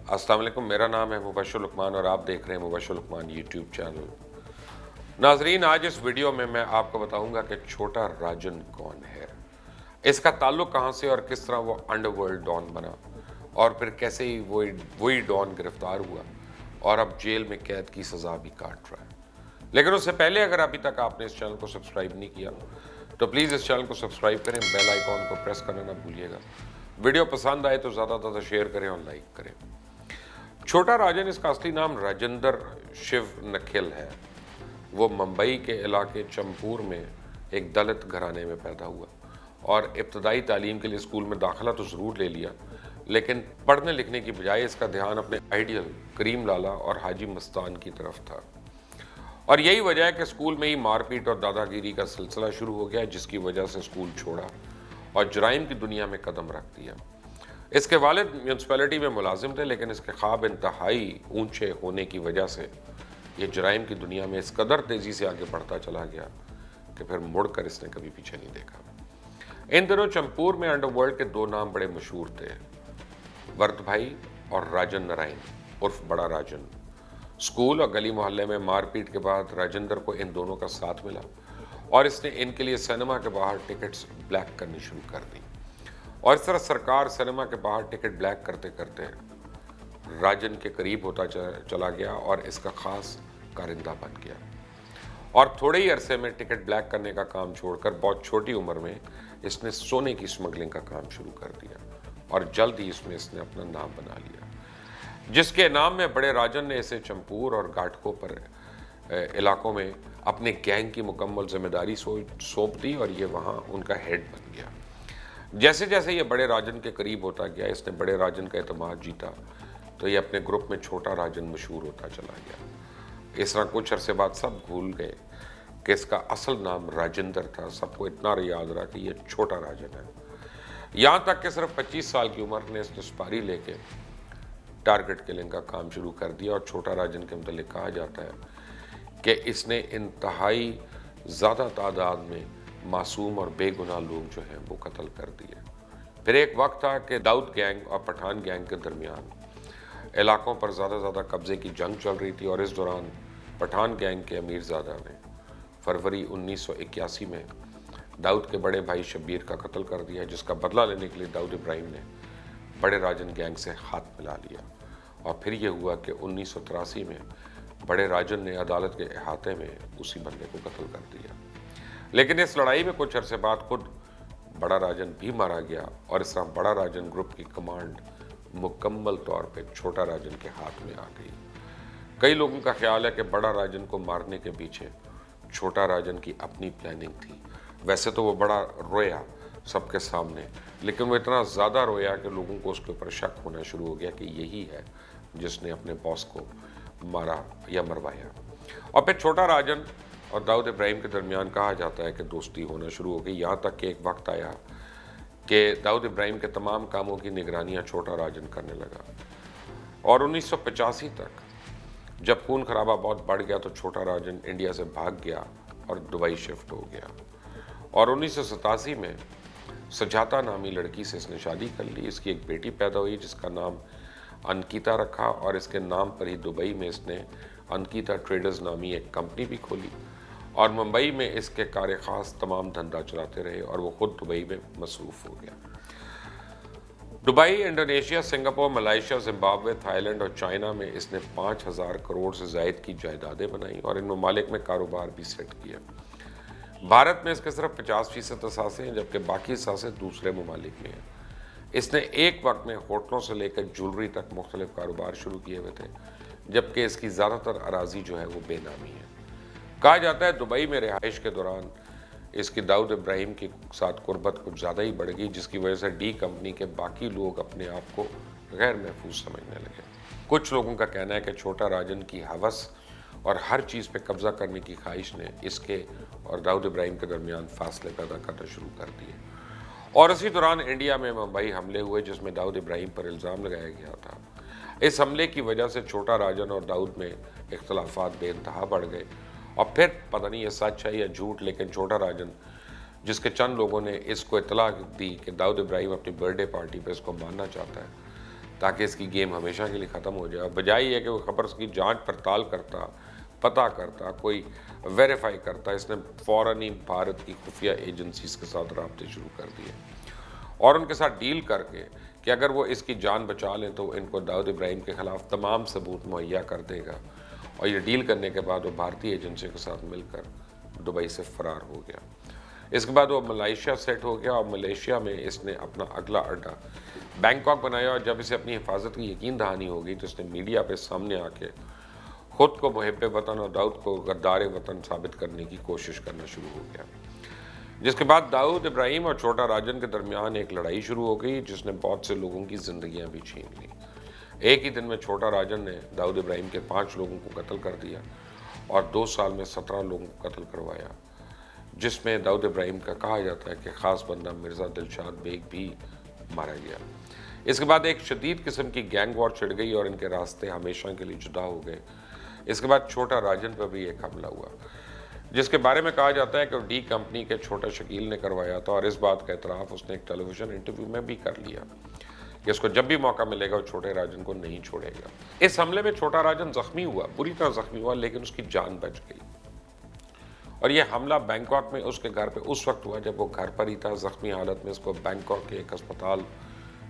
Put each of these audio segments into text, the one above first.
अस्सलाम वालेकुम, मेरा नाम है मुबश्शिर लुकमान और आप देख रहे हैं मुबश्शिर लुकमान यूट्यूब चैनल। नाजरीन, आज इस वीडियो में मैं आपको बताऊंगा कि छोटा राजन कौन है, इसका ताल्लुक कहां से और किस तरह वो अंडरवर्ल्ड डॉन बना और फिर कैसे ही वही डॉन गिरफ्तार हुआ और अब जेल में कैद की सज़ा भी काट रहा है। लेकिन उससे पहले अगर अभी तक आपने इस चैनल को सब्सक्राइब नहीं किया तो प्लीज़ इस चैनल को सब्सक्राइब करें, बेल आइकॉन को प्रेस करना ना भूलिएगा। वीडियो पसंद आए तो ज़्यादा से ज़्यादा शेयर करें और लाइक करें। छोटा राजन, इसका असली नाम राजेंद्र शिव नखिल है। वो मुंबई के इलाके चमपूर में एक दलित घराने में पैदा हुआ और इब्तदाई तालीम के लिए स्कूल में दाखिला तो ज़रूर ले लिया, लेकिन पढ़ने लिखने की बजाय इसका ध्यान अपने आइडियल करीम लाला और हाजी मस्तान की तरफ था। और यही वजह है कि स्कूल में ही मारपीट और दादागिरी का सिलसिला शुरू हो गया, जिसकी वजह से स्कूल छोड़ा और जराइम की दुनिया में कदम रख दिया। इसके वालिद म्यूनसिपैलिटी में मुलाजिम थे, लेकिन इसके ख्वाब इंतहाई ऊंचे होने की वजह से ये जराइम की दुनिया में इस कदर तेज़ी से आगे बढ़ता चला गया कि फिर मुड़कर इसने कभी पीछे नहीं देखा। इन दिनों चमपूर में अंडरवर्ल्ड के दो नाम बड़े मशहूर थे, वर्द भाई और राजन नारायण उर्फ बड़ा राजन। स्कूल और गली मोहल्ले में मारपीट के बाद राजेंद्र को इन दोनों का साथ मिला और इसने इनके लिए सिनेमा के बाहर टिकट्स ब्लैक करनी शुरू कर दी। और इस तरह सरकार सिनेमा के बाहर टिकट ब्लैक करते करते राजन के करीब होता चला गया और इसका खास कारिंदा बन गया। और थोड़े ही अरसे में टिकट ब्लैक करने का काम छोड़कर बहुत छोटी उम्र में इसने सोने की स्मगलिंग का काम शुरू कर दिया और जल्द ही इसमें इसने अपना नाम बना लिया, जिसके नाम में बड़े राजन ने इसे चमपूर और घाटकों पर इलाकों में अपने गैंग की मुकम्मल जिम्मेदारी सौंप दी और ये वहाँ उनका हेड बन गया। जैसे जैसे ये बड़े राजन के करीब होता गया, इसने बड़े राजन का एतमाद जीता, तो ये अपने ग्रुप में छोटा राजन मशहूर होता चला गया। इस तरह कुछ अरसे बाद सब भूल गए कि इसका असल नाम राजेंद्र था। सबको इतना याद रहा कि ये छोटा राजन है। यहाँ तक कि सिर्फ 25 साल की उम्र ने इसने सुपारी लेके टारगेट किलिंग का काम शुरू कर दिया। और छोटा राजन के मतलब कहा जाता है कि इसने इंतहाई ज़्यादा तादाद में मासूम और बेगुनाह लोग जो हैं वो कत्ल कर दिए। फिर एक वक्त था कि दाऊद गैंग और पठान गैंग के दरमियान इलाकों पर ज़्यादा कब्ज़े की जंग चल रही थी और इस दौरान पठान गैंग के अमीरज़ादा ने फरवरी 1981 में दाऊद के बड़े भाई शब्बीर का कत्ल कर दिया, जिसका बदला लेने के लिए दाऊद इब्राहिम ने बड़े राजन गैंग से हाथ मिला लिया। और फिर यह हुआ कि 1983 में बड़े राजन ने अदालत के अहाते में उसी बंदे को कत्ल कर दिया। लेकिन इस लड़ाई में कुछ अरसे बाद खुद बड़ा राजन भी मारा गया और इस तरह बड़ा राजन ग्रुप की कमांड मुकम्मल तौर पे छोटा राजन के हाथ में आ गई। कई लोगों का ख्याल है कि बड़ा राजन को मारने के पीछे छोटा राजन की अपनी प्लानिंग थी। वैसे तो वो बड़ा रोया सबके सामने, लेकिन वो इतना ज़्यादा रोया कि लोगों को उसके ऊपर शक होना शुरू हो गया कि यही है जिसने अपने बॉस को मारा या मरवाया। और फिर छोटा राजन और दाऊद इब्राहिम के दरमियान कहा जाता है कि दोस्ती होना शुरू हो गई। यहाँ तक कि एक वक्त आया कि दाऊद इब्राहिम के तमाम कामों की निगरानियाँ छोटा राजन करने लगा। और 1985 तक जब खून खराबा बहुत बढ़ गया तो छोटा राजन इंडिया से भाग गया और दुबई शिफ्ट हो गया। और 1987 में सजाता नामी लड़की से इसने शादी कर ली। इसकी एक बेटी पैदा हुई जिसका नाम अंकिता रखा और इसके नाम पर ही दुबई में इसने अंकिता ट्रेडर्स नामी एक कंपनी भी खोली और मुंबई में इसके कार खास तमाम धंधा चलाते रहे और वो खुद दुबई में मसरूफ़ हो गया। Dubai, Indonesia, Singapore, Malaysia, Zimbabwe, Thailand और चाइना में इसने 5000 करोड़ से ज़ायद की जायदादें बनाई और इन ममालिक में कारोबार भी सेट किया। भारत में इसके सिर्फ 50% असासे हैं, जबकि बाकी असासे दूसरे ममालिक में हैं। इसने एक वक्त में होटलों से लेकर ज्वेलरी तक मुख्तलिफ कारोबार शुरू किए हुए थे, जबकि इसकी ज़्यादातर अराजी जो है वो बेनामी है। कहा जाता है दुबई में रिहाइश के दौरान इसकी दाऊद इब्राहिम के साथ कुर्बत कुछ ज़्यादा ही बढ़ गई, जिसकी वजह से डी कंपनी के बाकी लोग अपने आप को गैर महफूज समझने लगे। कुछ लोगों का कहना है कि छोटा राजन की हवस और हर चीज़ पे कब्जा करने की ख्वाहिश ने इसके और दाऊद इब्राहिम के दरमियान फासले पैदा करना शुरू कर दिए। और इसी दौरान इंडिया में मुंबई हमले हुए, जिसमें दाऊद इब्राहिम पर इल्ज़ाम लगाया गया था। इस हमले की वजह से छोटा राजन और दाऊद में इख्तलाफात बेइंतहा बढ़ गए और फिर पता नहीं ये सच है या झूठ, लेकिन छोटा राजन, जिसके चंद लोगों ने इसको इतला दी कि दाऊद इब्राहिम अपनी बर्थडे पार्टी पर इसको मारना चाहता है, ताकि इसकी गेम हमेशा के लिए ख़त्म हो जाए। बजाय ये कि वो खबर की जांच पड़ताल करता, पता करता, कोई वेरीफाई करता, इसने फ़ौरन ही भारत की खुफिया एजेंसीज़ के साथ राब्ते शुरू कर दिए और उनके साथ डील करके कि अगर वो इसकी जान बचा लें तो इनको दाऊद इब्राहिम के ख़िलाफ़ तमाम सबूत मुहैया कर देगा। और ये डील करने के बाद वो भारतीय एजेंसियों के साथ मिलकर दुबई से फ़रार हो गया। इसके बाद वो मलेशिया सेट हो गया और मलेशिया में इसने अपना अगला अड्डा बैंकॉक बनाया। और जब इसे अपनी हिफाजत की यकीन दहानी हो गई तो इसने मीडिया पे सामने आके खुद को मुहिब वतन और दाऊद को गद्दार वतन साबित करने की कोशिश करना शुरू हो गया, जिसके बाद दाऊद इब्राहिम और छोटा राजन के दरमियान एक लड़ाई शुरू हो गई जिसने बहुत से लोगों की ज़िंदगियां भी छीन ली। एक ही दिन में छोटा राजन ने दाऊद इब्राहिम के 5 लोगों को कत्ल कर दिया और 2 साल में 17 लोगों को कत्ल करवाया, जिसमें दाऊद इब्राहिम का कहा जाता है कि ख़ास बंदा मिर्ज़ा दिलशाद बेग भी मारा गया। इसके बाद एक शदीद किस्म की गैंग वॉर छिड़ गई और इनके रास्ते हमेशा के लिए जुदा हो गए। इसके बाद छोटा राजन पर भी एक हमला हुआ, जिसके बारे में कहा जाता है कि डी कंपनी के छोटा शकील ने करवाया था और इस बात का एतराफ़ उसने एक टेलीविज़न इंटरव्यू में भी कर लिया कि इसको जब भी मौका मिलेगा वो छोटे राजन को नहीं छोड़ेगा। इस हमले में छोटा राजन ज़ख्मी हुआ, बुरी तरह ज़ख्मी हुआ, लेकिन उसकी जान बच गई। और यह हमला बैंकॉक में उसके घर पे उस वक्त हुआ जब वो घर पर ही था। ज़ख्मी हालत में इसको बैंकॉक के एक अस्पताल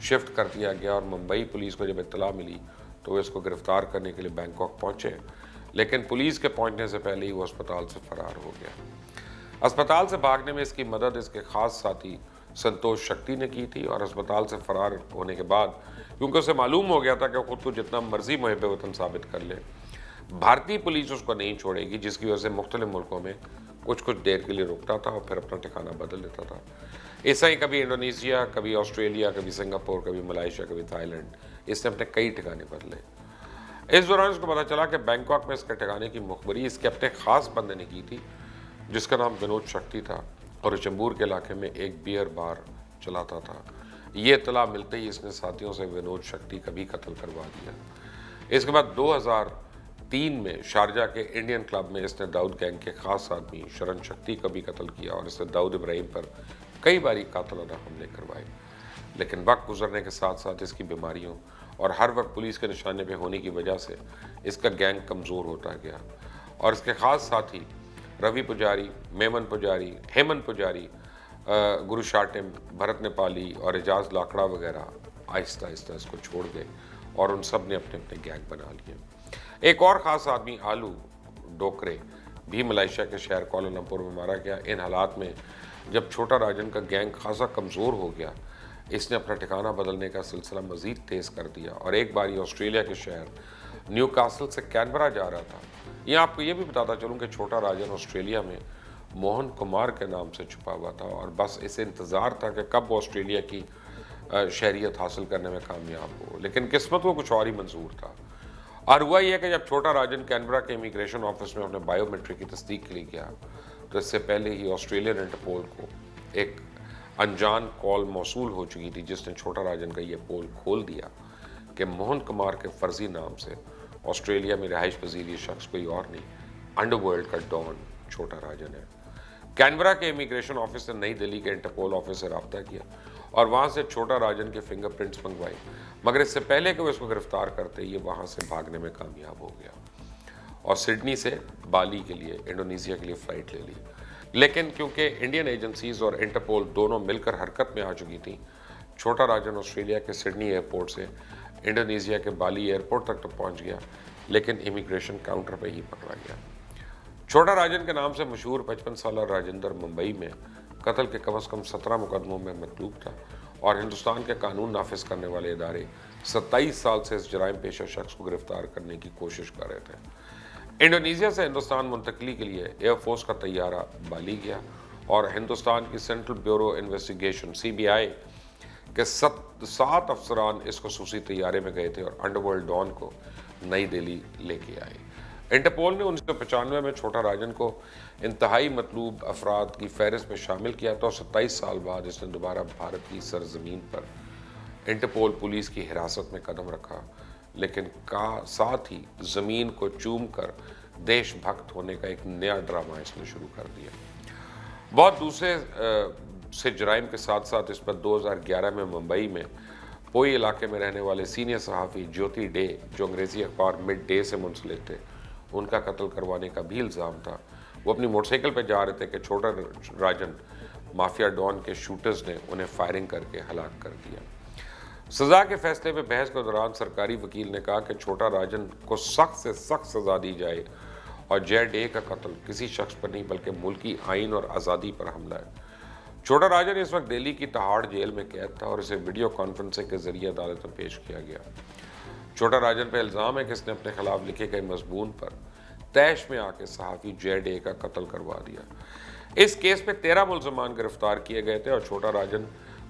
शिफ्ट कर दिया गया और मुंबई पुलिस को जब इत्तला मिली तो वो इसको गिरफ्तार करने के लिए बैंकॉक पहुंचे, लेकिन पुलिस के पहुंचने से पहले ही वो अस्पताल से फरार हो गया। अस्पताल से भागने में इसकी मदद इसके खास साथी संतोष शक्ति ने की थी और अस्पताल से फरार होने के बाद क्योंकि उसे मालूम हो गया था कि खुद को जितना मर्जी मुहिब वतन साबित कर ले भारतीय पुलिस उसको नहीं छोड़ेगी, जिसकी वजह से मुख्तलिफ मुल्कों में कुछ कुछ देर के लिए रुकता था और फिर अपना ठिकाना बदल लेता था। ऐसा ही कभी इंडोनेशिया, कभी ऑस्ट्रेलिया, कभी सिंगापुर, कभी मलेशिया, कभी थाईलैंड, इसने अपने कई ठिकाने बदले। इस दौरान उसको पता चला कि बैंकॉक में इसके ठिकाने की मुखबरी इसके अपने खास बंदे ने की थी जिसका नाम विनोद शक्ति था और चंबूर के इलाके में एक बियर बार चलाता था। ये इत्तला मिलते ही इसने साथियों से विनोद शक्ति का भी कत्ल करवा दिया। इसके बाद 2003 में शारजा के इंडियन क्लब में इसने दाऊद गैंग के खास आदमी शरण शक्ति का भी कत्ल किया और इसने दाऊद इब्राहिम पर कई बारी कातिलाना हमले करवाए। लेकिन वक्त गुजरने के साथ साथ इसकी बीमारियों और हर वक्त पुलिस के निशाने पे होने की वजह से इसका गैंग कमज़ोर होता गया और इसके ख़ास साथी रवि पुजारी, मेमन पुजारी, हेमंत पुजारी, गुरु शाटिम, भरत नेपाली और एजाज लाकड़ा वगैरह आहिस्ता आहिस्ता इसको छोड़ गए और उन सब ने अपने अपने गैंग बना लिए। एक और ख़ास आदमी आलू डोकरे भी मलेशिया के शहर कोलालमपुर में मारा गया। इन हालात में जब छोटा राजन का गैंग खासा कमज़ोर हो गया, इसने अपना ठिकाना बदलने का सिलसिला मज़ीद तेज़ कर दिया और एक बार ये ऑस्ट्रेलिया के शहर न्यू कासल से कैनबरा जा रहा था। यहाँ आपको ये भी बताता चलूँ कि छोटा राजन ऑस्ट्रेलिया में मोहन कुमार के नाम से छुपा हुआ था और बस इसे इंतज़ार था कि कब वो ऑस्ट्रेलिया की शहरियत हासिल करने में कामयाब हो, लेकिन किस्मत को कुछ और ही मंजूर था। और हुआ यह कि जब छोटा राजन कैनबरा के इमिग्रेशन ऑफिस में अपने बायोमेट्रिक की तस्दीक के लिए गया तो इससे पहले ही ऑस्ट्रेलियन इंटरपोल को एक अनजान कॉल मौसूल हो चुकी थी जिसने छोटा राजन का ये पोल खोल दिया कि मोहन कुमार के फर्जी नाम से ऑस्ट्रेलिया में रिहाइश पजीर ये शख्स कोई और नहीं, अंडरवर्ल्ड का डॉन छोटा राजन है। कैनबरा के इमिग्रेशन ऑफिस ने नई दिल्ली के इंटरपोल ऑफिस से रब्ता किया और वहाँ से छोटा राजन के फिंगरप्रिंट्स मंगवाए, मगर इससे पहले कि वो इसको गिरफ्तार करते ये वहाँ से भागने में कामयाब हो गया और सिडनी से बाली के लिए, इंडोनेशिया के लिए फ़्लाइट ले ली। लेकिन क्योंकि इंडियन एजेंसीज़ और इंटरपोल दोनों मिलकर हरकत में आ चुकी थी, छोटा राजन ऑस्ट्रेलिया के सिडनी एयरपोर्ट से इंडोनेशिया के बाली एयरपोर्ट तक तो पहुंच गया, लेकिन इमिग्रेशन काउंटर पर ही पकड़ा गया। छोटा राजन के नाम से मशहूर 55 साल राजेंद्र मुंबई में कत्ल के कम से कम 17 मुकदमों में मतलूब था और हिंदुस्तान के कानून नाफिज करने वाले इदारे 27 साल से इस जराइम पेशा शख्स को गिरफ्तार करने की कोशिश कर रहे थे। इंडोनेशिया से हिंदुस्तान मुंतकली के लिए एयरफोर्स का तैयारा बाली गया और हिंदुस्तान की सेंट्रल ब्यूरो इन्वेस्टिगेशन CBI के 7 अफसरान इस खसूसी तैयारे में गए थे और अंडरवर्ल्ड डॉन को नई दिल्ली लेके आए। इंटरपोल ने 1995 में छोटा राजन को इंतहाई मतलूब अफराद की फहरिस्त में शामिल किया तो 27 साल बाद इसने दोबारा भारत की सरजमीन पर इंटरपोल पुलिस की हिरासत में कदम रखा, लेकिन साथ ही ज़मीन को चूम कर देशभक्त होने का एक नया ड्रामा इसने शुरू कर दिया। बहुत दूसरे से जराइम के साथ साथ इस पर 2011 में मुंबई में पोई इलाके में रहने वाले सीनियर सहाफ़ी ज्योति डे, जो अंग्रेज़ी अखबार मिड डे से मुंसलिक थे, उनका कत्ल करवाने का भी इल्ज़ाम था। वो अपनी मोटरसाइकिल पर जा रहे थे कि छोटा राजन माफिया डॉन के शूटर्स ने उन्हें फायरिंग करके हलाक कर दिया। सज़ा के फैसले में बहस के दौरान सरकारी वकील ने कहा कि छोटा राजन को सख्त से सख्त सज़ा दी जाए और जय डे का कत्ल किसी शख्स पर नहीं बल्कि मुल्की आइन और आज़ादी पर हमला है। छोटा राजन इस वक्त दिल्ली की तहाड़ जेल में कैद था और इसे वीडियो कॉन्फ्रेंसिंग के जरिए अदालत में पेश किया गया। छोटा राजन पर इल्ज़ाम है कि इसने अपने खिलाफ लिखे गए मजमून पर तैश में आके सहाफ़ी जय डे का कत्ल करवा दिया। इस केस में 13 मुलजमान गिरफ्तार किए गए थे और छोटा राजन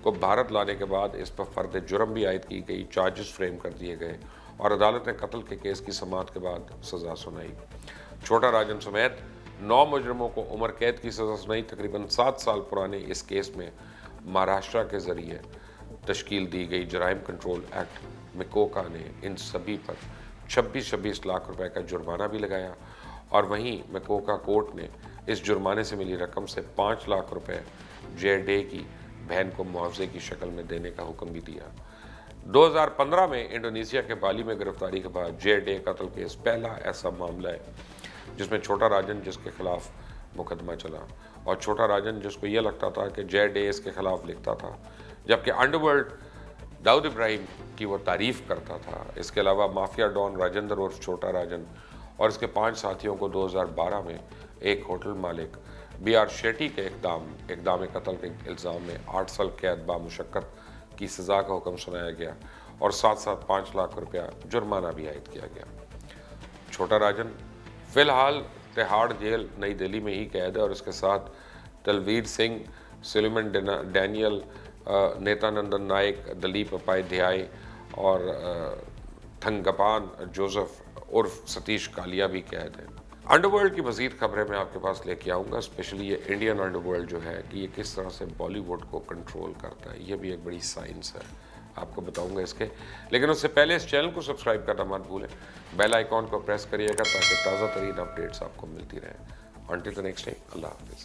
को भारत लाने के बाद इस पर फर्द जुर्म भी आयद की गई, चार्जेस फ्रेम कर दिए गए और अदालत ने कत्ल के केस की समाअत के बाद सज़ा सुनाई। छोटा राजन समेत 9 मुजरमों को उम्र कैद की सज़ा सुनाई। तकरीबन 7 साल पुराने इस केस में महाराष्ट्र के ज़रिए तश्कील दी गई जराइम कंट्रोल एक्ट मिकोका ने इन सभी पर 26 लाख रुपए का जुर्माना भी लगाया और वहीं मिकोका कोर्ट ने इस जुर्माने से मिली रकम से 5 लाख रुपए जय डे की बहन को मुआवजे की शक्ल में देने का हुक्म भी दिया। 2015 में इंडोनेशिया के बाली में गिरफ्तारी के बाद जय डे कत्ल केस पहला ऐसा मामला है जिसमें छोटा राजन जिसके खिलाफ मुकदमा चला और छोटा राजन जिसको यह लगता था कि जय डे इसके खिलाफ लिखता था, जबकि अंडरवर्ल्ड दाऊद इब्राहिम की वो तारीफ़ करता था। इसके अलावा माफिया डॉन राजेंद्र उर्फ छोटा राजन और इसके 5 साथियों को 2012 में एक होटल मालिक BR शेट्टी के इक़दाम कत्ल के इल्ज़ाम में 8 साल कैद बामुशक्कत की सज़ा का हुक्म सुनाया गया और साथ साथ 5 लाख रुपया जुर्माना भी आयद किया गया। छोटा राजन फ़िलहाल तिहाड़ जेल नई दिल्ली में ही कैद है और इसके साथ तलवीर सिंह, सुलेमान डैनियल, नेतानंदन नायक, दलीप उपाध्याय और थंगपान जोसेफ उर्फ सतीश कालिया भी कैद है। अंडरवर्ल्ड की मज़ीद खबरें मैं आपके पास लेके आऊँगा, स्पेशली ये इंडियन अंडरवर्ल्ड जो है कि ये किस तरह से बॉलीवुड को कंट्रोल करता है, ये भी एक बड़ी साइंस है, आपको बताऊंगा इसके। लेकिन उससे पहले इस चैनल को सब्सक्राइब करना मत भूलें, बेल आइकॉन को प्रेस करिएगा ताकि ताज़ा तरीन अपडेट्स आपको मिलती रहें। Until the next time, Allah Hafiz।